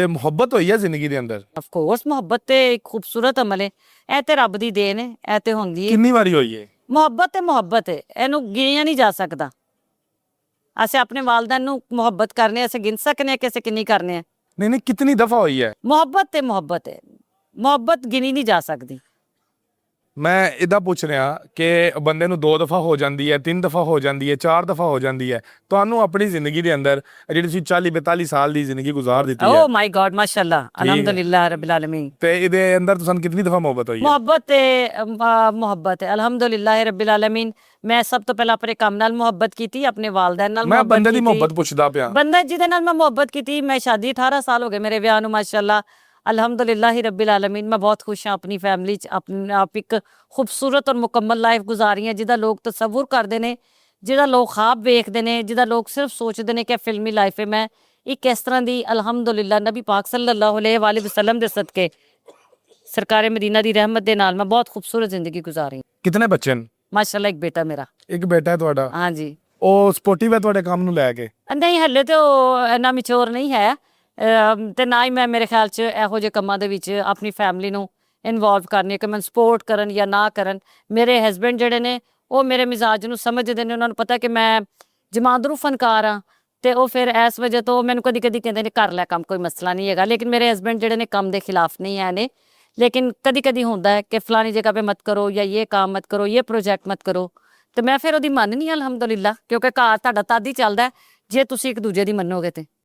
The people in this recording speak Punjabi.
ਮੁਹੱਬਤ ਹੋਈ ਹੈ ਜ਼ਿੰਦਗੀ ਦੇ ਅੰਦਰ? ਆਫ ਕੋਰਸ ਮੁਹੱਬਤ ਤੇ ਇੱਕ ਖੂਬਸੂਰਤ ਅਮਲ ਹੈ। ਇਹ ਤੇ ਰੱਬ ਦੀ ਦੇਣ ਹੈ, ਇਹ ਤੇ ਹੁੰਦੀ ਹੈ। ਕਿੰਨੀ ਵਾਰੀ ਹੋਈ ਹੈ? ਮੁਹੱਬਤ ਤੇ ਮੁਹੱਬਤ ਹੈ, ਇਹਨੂੰ ਗਿਣਿਆ ਨਹੀਂ ਜਾ ਸਕਦਾ। ਅਸੀਂ ਆਪਣੇ ਵਾਲदैन ਨੂੰ ਮੁਹੱਬਤ ਕਰਨੇ, ਅਸੀਂ ਗਿਣ ਸਕਨੇ ਹਾਂ ਕਿ ਅਸੀਂ ਕਿੰਨੀ ਕਰਨੇ ਆ? ਨਹੀਂ ਨਹੀਂ, ਕਿਤਨੀ ਦਫਾ ਹੋਈ ਹੈ? ਮੁਹੱਬਤ ਤੇ ਮੁਹੱਬਤ ਹੈ, ਮੁਹੱਬਤ ਗਿਣੀ ਨਹੀਂ ਜਾ ਸਕਦੀ। ਮੈਂ ਇਦਾਂ ਪੁੱਛ ਰਿਹਾ ਕਿ ਬੰਦੇ ਨੂੰ 2 ਦਫਾ ਹੋ ਜਾਂਦੀ ਹੈ, 3 ਦਫਾ ਹੋ ਜਾਂਦੀ ਹੈ, 4 ਦਫਾ ਹੋ ਜਾਂਦੀ ਹੈ। ਤੁਹਾਨੂੰ ਆਪਣੀ ਜ਼ਿੰਦਗੀ ਦੇ ਅੰਦਰ ਜਿਹੜੀ ਤੁਸੀਂ 40-42 ਸਾਲ ਦੀ ਜ਼ਿੰਦਗੀ ਗੁਜ਼ਾਰ ਦਿੱਤੀ ਹੈ, ਓ ਮਾਈ ਗॉड ਮਾਸ਼ਾਅੱਲਾ ਅਲਹਮਦੁਲਿल्लाह ਰੱਬਿਲ ਆਲਮੀਨ, ਤੇ ਇਹਦੇ ਅੰਦਰ ਤੁਹਾਨੂੰ ਕਿਤਨੀ ਦਫਾ ਮੁਹੱਬਤ ਹੋਈ ਹੈ? ਮੁਹੱਬਤ ਹੈ ਅਲਹਮਦੁਲਿल्लाह ਰੱਬਿਲ ਆਲਮੀਨ। ਮੈਂ ਸਭ ਤੋਂ ਪਹਿਲਾਂ ਆਪਣੇ ਕੰਮ ਨਾਲ ਮੁਹੱਬਤ ਕੀਤੀ, ਆਪਣੇ ਵਾਲदैन ਨਾਲ ਮੈਂ ਬੰਦੇ ਦੀ ਕੀਤੀ। ਮੁਹੱਬਤ ਪੁੱਛਦਾ ਪਿਆ। ਬੰਦਾ ਜਿਹਦੇ ਨਾਲ ਮੈਂ ਮੁਹੱਬਤ ਕੀਤੀ, ਮੈਂ ਸ਼ਾਦੀ 18 ਸਾਲ ਹੋ ਗਏ ਮੇਰੇ ਵਿਆਹ ਨੂੰ ਮਾਸ਼ਾਅੱਲਾ ਅਲਹਮਦੁਲਿल्लाह ਰੱਬਿਲ ਆਲਮੀਨ। ਮੈਂ ਬਹੁਤ ਖੁਸ਼ ਹਾਂ ਆਪਣੀ ਫੈਮਿਲੀ 'ਚ, ਆਪਣੇ ਆਪ ਇੱਕ ਖੂਬਸੂਰਤ ਔਰ ਮੁਕੰਮਲ ਲਾਈਫ ਗੁਜ਼ਾਰੀ ਹੈ, ਜਿਹਦਾ ਲੋਕ ਤਸੱਵੁਰ ਕਰਦੇ ਨੇ, ਜਿਹਦਾ ਲੋਕ ਖਾਬ ਵੇਖਦੇ ਨੇ, ਜਿਹਦਾ ਲੋਕ ਸਿਰਫ ਸੋਚਦੇ ਨੇ ਕਿ ਫਿਲਮੀ ਲਾਈਫ ਹੈ। ਮੈਂ ਇੱਕ ਇਸ ਤਰ੍ਹਾਂ ਦੀ ਅਲਹਮਦੁਲਿल्लाह ਨਬੀ ਪਾਕ ਸੱਲੱਲਾਹੁ ਅਲੈਹਿ ਵਸੱਲਮ ਦੇ ਸਦਕੇ, ਸਰਕਾਰੇ ਮਦੀਨਾ ਦੀ ਰਹਿਮਤ ਦੇ ਨਾਲ ਮੈਂ ਬਹੁਤ ਖੂਬਸੂਰਤ ਜ਼ਿੰਦਗੀ ਗੁਜ਼ਾਰੀ। ਕਿਤਨੇ ਬੱਚੇ ਨੇ? ਮਾਸ਼ਾਅੱਲਾ ਇੱਕ ਬੇਟਾ ਮੇਰਾ। ਇੱਕ ਬੇਟਾ ਹੈ ਤੁਹਾਡਾ? ਹਾਂਜੀ। ਉਹ ਸਪੋਰਟਿਵ ਹੈ ਤੁਹਾਡੇ ਕੰਮ ਨੂੰ ਲੈ ਕੇ? ਨਹੀਂ, ਹਲੇ ਤੇ ਉਹ ਇੰਨਾ ਮੈਚੋਰ ਨਹੀਂ ਹੈ, ਤੇ ਨਾ ਹੀ ਮੈਂ ਮੇਰੇ ਖਿਆਲ 'ਚ ਇਹੋ ਜਿਹੇ ਕੰਮਾਂ ਦੇ ਵਿੱਚ ਆਪਣੀ ਫੈਮਿਲੀ ਨੂੰ ਇਨਵੋਲਵ ਕਰਨੀ ਕਿ ਮੈਂ ਸਪੋਰਟ ਕਰਨ ਜਾਂ ਨਾ ਕਰਨ। ਮੇਰੇ ਹਸਬੈਂਡ ਜਿਹੜੇ ਨੇ ਉਹ ਮੇਰੇ ਮਿਜ਼ਾਜ ਨੂੰ ਸਮਝਦੇ ਨੇ, ਉਹਨਾਂ ਨੂੰ ਪਤਾ ਕਿ ਮੈਂ ਜਮਾਂਦਰੂ ਫਨਕਾਰ ਹਾਂ, ਤੇ ਉਹ ਫਿਰ ਇਸ ਵਜ੍ਹਾ ਤੋਂ ਮੈਨੂੰ ਕਦੀ ਕਦੀ ਕਹਿੰਦੇ ਨੇ ਕਰ ਲੈ ਕੰਮ, ਕੋਈ ਮਸਲਾ ਨਹੀਂ ਹੈਗਾ। ਲੇਕਿਨ ਮੇਰੇ ਹਸਬੈਂਡ ਜਿਹੜੇ ਨੇ ਕੰਮ ਦੇ ਖਿਲਾਫ ਨਹੀਂ ਹੈ ਨੇ, लेकिन कदी कदी होता है कि फलानी जगह पे मत करो या ये काम मत करो, ये प्रोजेक्ट मत करो, तो मैं फिर ਉਹਦੀ ਮੰਨਣੀ ਅਲਹਮਦੁਲਿल्लाह, क्योंकि ਘਰ ਤੁਹਾਡਾ ਤਦ ਹੀ ਚੱਲਦਾ ਜੇ ਤੁਸੀਂ ਇੱਕ ਦੂਜੇ ਦੀ ਮੰਨੋਗੇ ਤੇ।